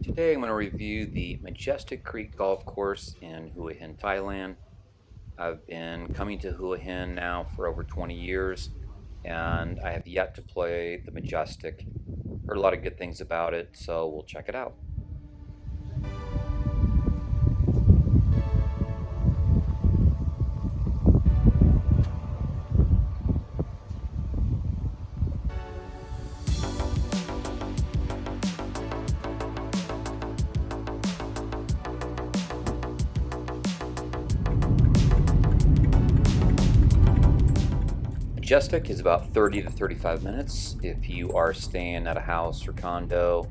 Today I'm going to review the Majestic Creek Golf Course in Hua Hin, Thailand. I've been coming to Hua Hin now for over 20 years and I have yet to play the Majestic. Heard a lot of good things about it, so we'll check it out. Majestic is about 30 to 35 minutes if you are staying at a house or condo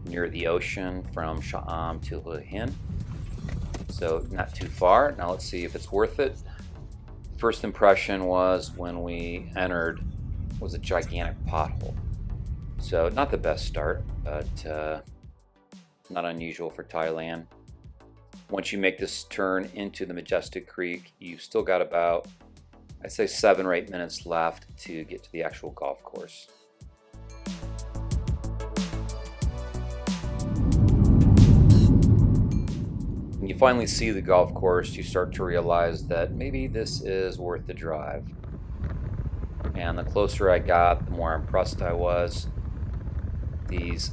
near the ocean from Sha'am to Hua Hin. So not too far. Now let's see if it's worth it. First impression was when we entered was a gigantic pothole. So not the best start, but not unusual for Thailand. Once you make this turn into the Majestic Creek, you've still got about, I'd say, 7 or 8 minutes left to get to the actual golf course. When you finally see the golf course, you start to realize that maybe this is worth the drive. And the closer I got, the more impressed I was. These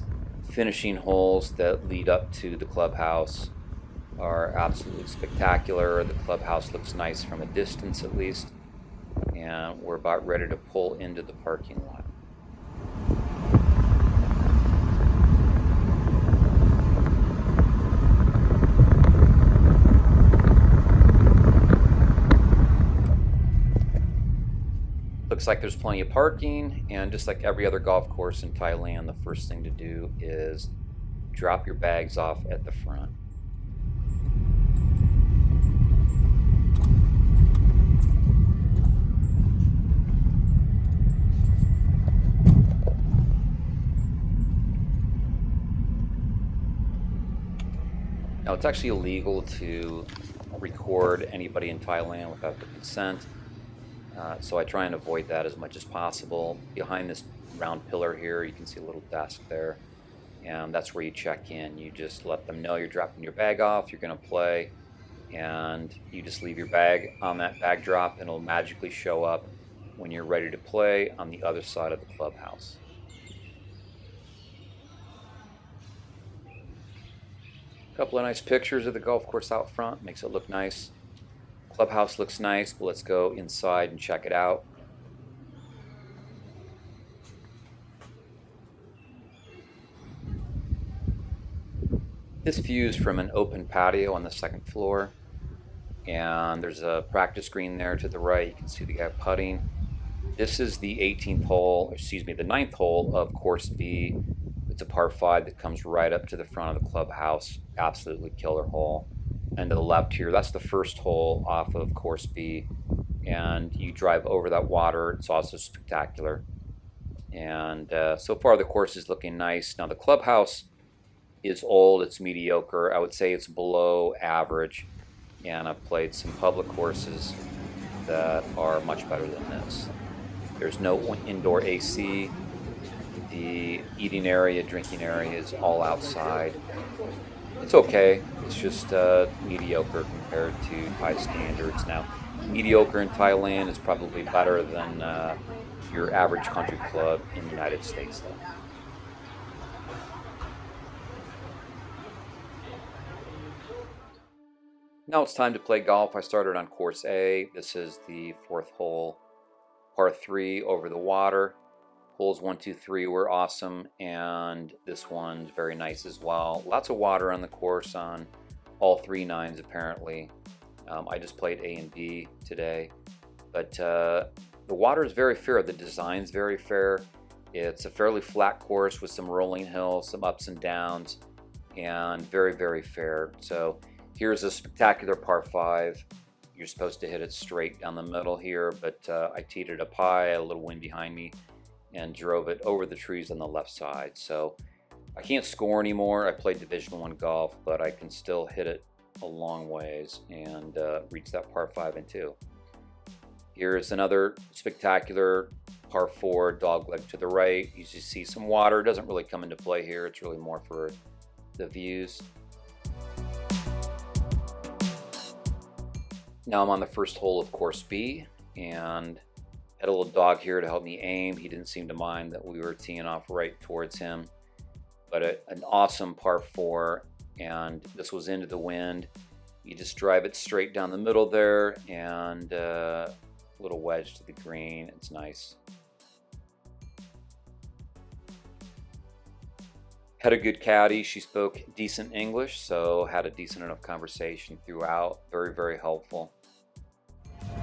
finishing holes that lead up to the clubhouse are absolutely spectacular. The clubhouse looks nice from a distance at least. And we're about ready to pull into the parking lot. Looks like there's plenty of parking, and just like every other golf course in Thailand, the first thing to do is drop your bags off at the front. Now, it's actually illegal to record anybody in Thailand without their consent, so I try and avoid that as much as possible. Behind this round pillar here, you can see a little desk there, and that's where you check in. You just let them know you're dropping your bag off, you're going to play, and you just leave your bag on that bag drop, and it'll magically show up when you're ready to play on the other side of the clubhouse. Couple of nice pictures of the golf course out front, makes it look nice. Clubhouse looks nice, but let's go inside and check it out. This view is from an open patio on the second floor, and there's a practice green there to the right. You can see the guy putting. This is the 18th hole, the 9th hole of course B. It's a par 5 that comes right up to the front of the clubhouse. Absolutely killer hole. And to the left here, that's the first hole off of course B. And you drive over that water. It's also spectacular. And so far the course is looking nice. Now the clubhouse is old. It's mediocre. I would say it's below average. And I've played some public courses that are much better than this. There's no indoor AC. The eating area, drinking area is all outside. It's okay. It's just mediocre compared to Thai standards. Now, mediocre in Thailand is probably better than your average country club in the United States, though. Now it's time to play golf. I started on course A. This is the 4th hole, par 3 over the water. Holes 1, 2, 3 were awesome, and this one's very nice as well. Lots of water on the course on all 3 nines apparently. I just played A and B today, but the water is very fair. The design's very fair. It's a fairly flat course with some rolling hills, some ups and downs, and very, very fair. So here's a spectacular par 5. You're supposed to hit it straight down the middle here, but I teed it up high, a little wind behind me, and drove it over the trees on the left side. So I can't score anymore. I played Division I golf, but I can still hit it a long ways and reach that par 5 and 2. Here's another spectacular par 4 dogleg to the right. You see some water. It doesn't really come into play here. It's really more for the views. Now I'm on the first hole of course B, and had a little dog here to help me aim. He didn't seem to mind that we were teeing off right towards him. But an awesome par 4, and this was into the wind. You just drive it straight down the middle there, and a little wedge to the green. It's nice. Had a good caddy. She spoke decent English, so had a decent enough conversation throughout. Very, very helpful.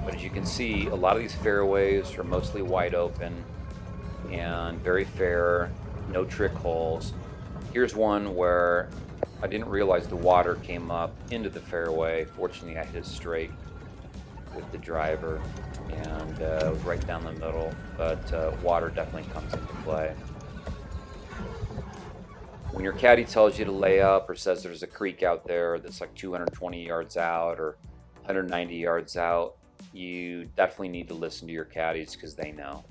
But as you can see, a lot of these fairways are mostly wide open and very fair, no trick holes. Here's one where I didn't realize the water came up into the fairway. Fortunately, I hit it straight with the driver, and it was right down the middle, but water definitely comes into play. When your caddy tells you to lay up or says there's a creek out there that's like 220 yards out or 190 yards out, you definitely need to listen to your caddies because they know.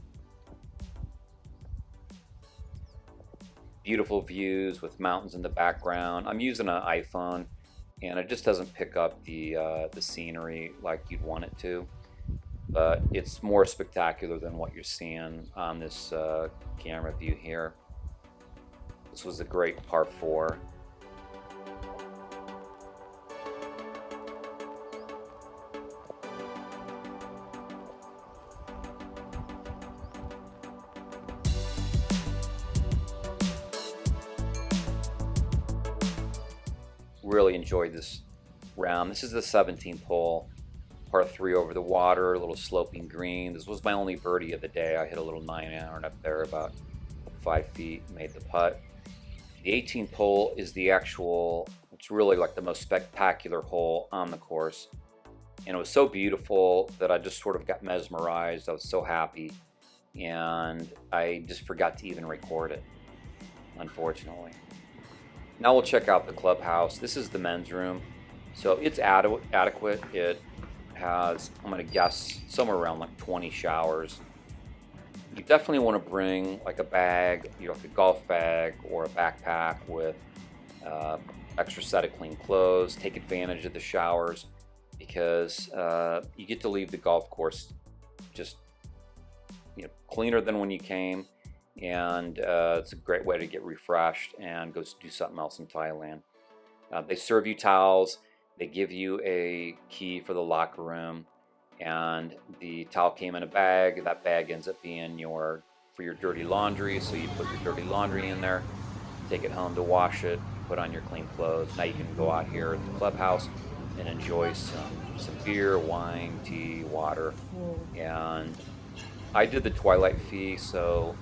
Beautiful views with mountains in the background. I'm using an iPhone, and it just doesn't pick up the scenery like you'd want it to, but it's more spectacular than what you're seeing on this camera view here. This was a great par 4. Really enjoyed this round. This is the 17th hole, par 3 over the water, a little sloping green. This was my only birdie of the day. I hit a little 9-iron up there about 5 feet, made the putt. The 18th hole is the actual, it's really like the most spectacular hole on the course. And it was so beautiful that I just sort of got mesmerized. I was so happy, and I just forgot to even record it, unfortunately. Now we'll check out the clubhouse. This is the men's room, so it's adequate. It has, I'm going to guess, somewhere around like 20 showers. You definitely want to bring like a bag, like a golf bag or a backpack with extra set of clean clothes. Take advantage of the showers because you get to leave the golf course just cleaner than when you came, and it's a great way to get refreshed and go do something else in Thailand. They serve you towels. They give you a key for the locker room, and the towel came in a bag. That bag ends up being for your dirty laundry, so you put your dirty laundry in there, take it home to wash it, put on your clean clothes. Now you can go out here at the clubhouse and enjoy some beer, wine, tea, water. And I did the twilight fee, so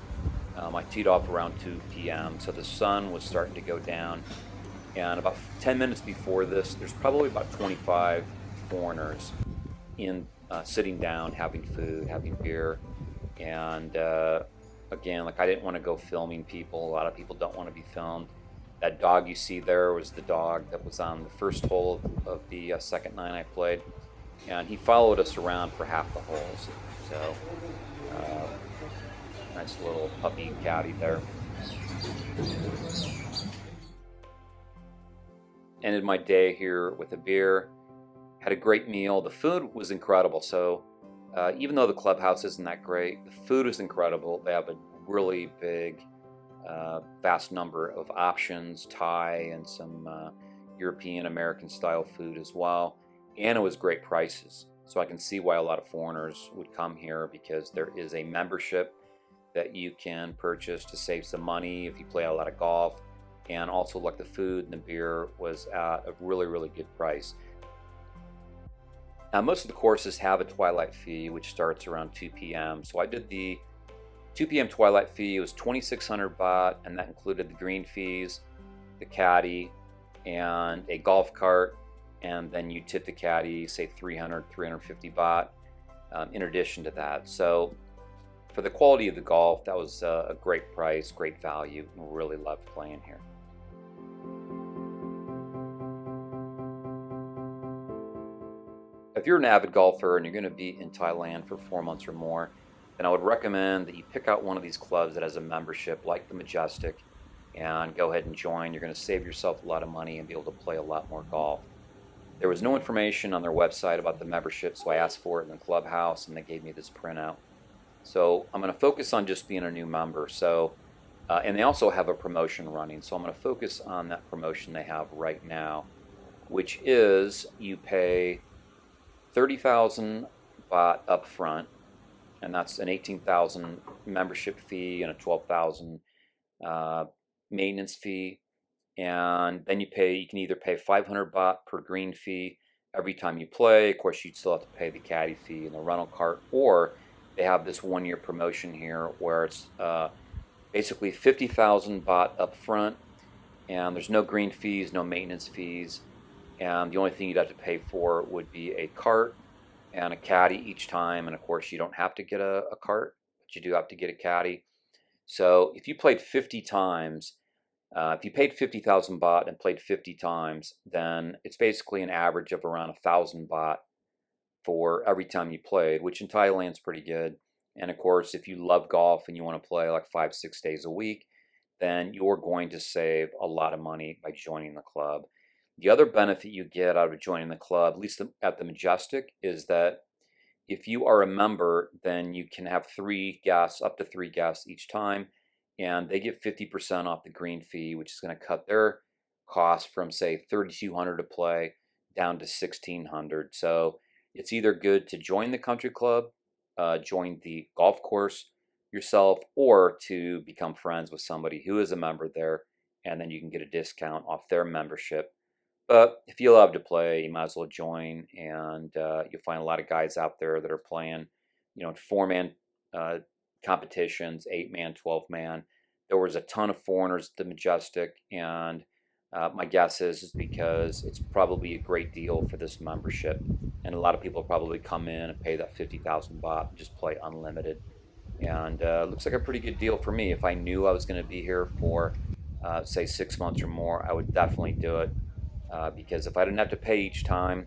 I teed off around 2 p.m. so the sun was starting to go down, and about 10 minutes before this, there's probably about 25 foreigners in sitting down, having food, having beer. And again, like, I didn't want to go filming people. A lot of people don't want to be filmed. That dog you see there was the dog that was on the first hole of the second 9 I played, and he followed us around for half the holes. So nice little puppy caddy there. Ended my day here with a beer. Had a great meal. The food was incredible. So even though the clubhouse isn't that great, the food is incredible. They have a really big, vast number of options, Thai and some European American style food as well. And it was great prices. So I can see why a lot of foreigners would come here, because there is a membership that you can purchase to save some money if you play a lot of golf. And also, like, the food and the beer was at a really, really good price. Now, most of the courses have a twilight fee, which starts around 2 p.m. So I did the 2 p.m. twilight fee. It was 2,600 baht, and that included the green fees, the caddy, and a golf cart. And then you tip the caddy, say 300, 350 baht in addition to that. So for the quality of the golf, that was a great price, great value, and really loved playing here. If you're an avid golfer and you're going to be in Thailand for 4 months or more, then I would recommend that you pick out one of these clubs that has a membership like the Majestic. and go ahead and join. You're going to save yourself a lot of money and be able to play a lot more golf. There was no information on their website about the membership, so I asked for it in the Clubhouse, and they gave me this printout. So I'm going to focus on just being a new member. So, and they also have a promotion running, so I'm going to focus on that promotion they have right now, which is you pay 30,000 baht up front, and that's an 18,000 membership fee and a 12,000 maintenance fee. And then you can either pay 500 baht per green fee every time you play. Of course, you'd still have to pay the caddy fee and the rental cart, or they have this 1-year promotion here where it's basically 50,000 baht up front, and there's no green fees, no maintenance fees, and the only thing you'd have to pay for would be a cart and a caddy each time. And of course, you don't have to get a cart, but you do have to get a caddy. So if you played 50 times, if you paid 50,000 baht and played 50 times, then it's basically an average of around 1,000 baht for every time you played, which in Thailand is pretty good. And of course, if you love golf and you want to play like 5-6 days a week, then you're going to save a lot of money by joining the club. The other benefit you get out of joining the club, at least at the Majestic, is that if you are a member, then you can have 3 guests, up to 3 guests each time, and they get 50% off the green fee, which is going to cut their cost from, say, 3,200 to play down to 1,600. So it's either good to join the country club, join the golf course yourself, or to become friends with somebody who is a member there, and then you can get a discount off their membership. But if you love to play, you might as well join, and you'll find a lot of guys out there that are playing, 4-man competitions, 8-man, 12-man. There was a ton of foreigners at the Majestic, and my guess is because it's probably a great deal for this membership, and a lot of people probably come in and pay that 50,000 baht and just play unlimited. And looks like a pretty good deal for me. If I knew I was going to be here for, say, 6 months or more, I would definitely do it. Because if I didn't have to pay each time,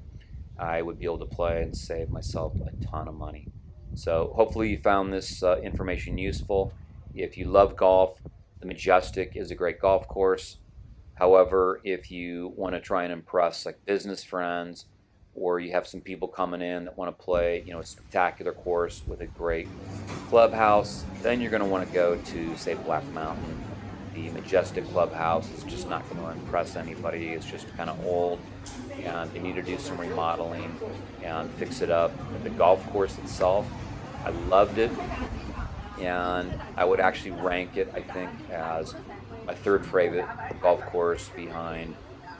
I would be able to play and save myself a ton of money. So hopefully you found this information useful. If you love golf, the Majestic is a great golf course. However, if you want to try and impress like business friends, or you have some people coming in that want to play, a spectacular course with a great clubhouse, then you're going to want to go to, say, Black Mountain. The Majestic Clubhouse is just not going to impress anybody. It's just kind of old, and they need to do some remodeling and fix it up. The golf course itself, I loved it, and I would actually rank it, I think, as my 3rd favorite golf course behind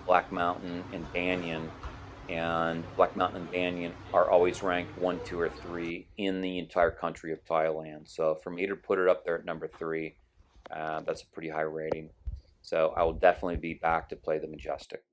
Black Mountain and Banyan. And Black Mountain and Banyan are always ranked 1, 2, or 3 in the entire country of Thailand. So for me to put it up there at number 3, that's a pretty high rating. So I will definitely be back to play the Majestic.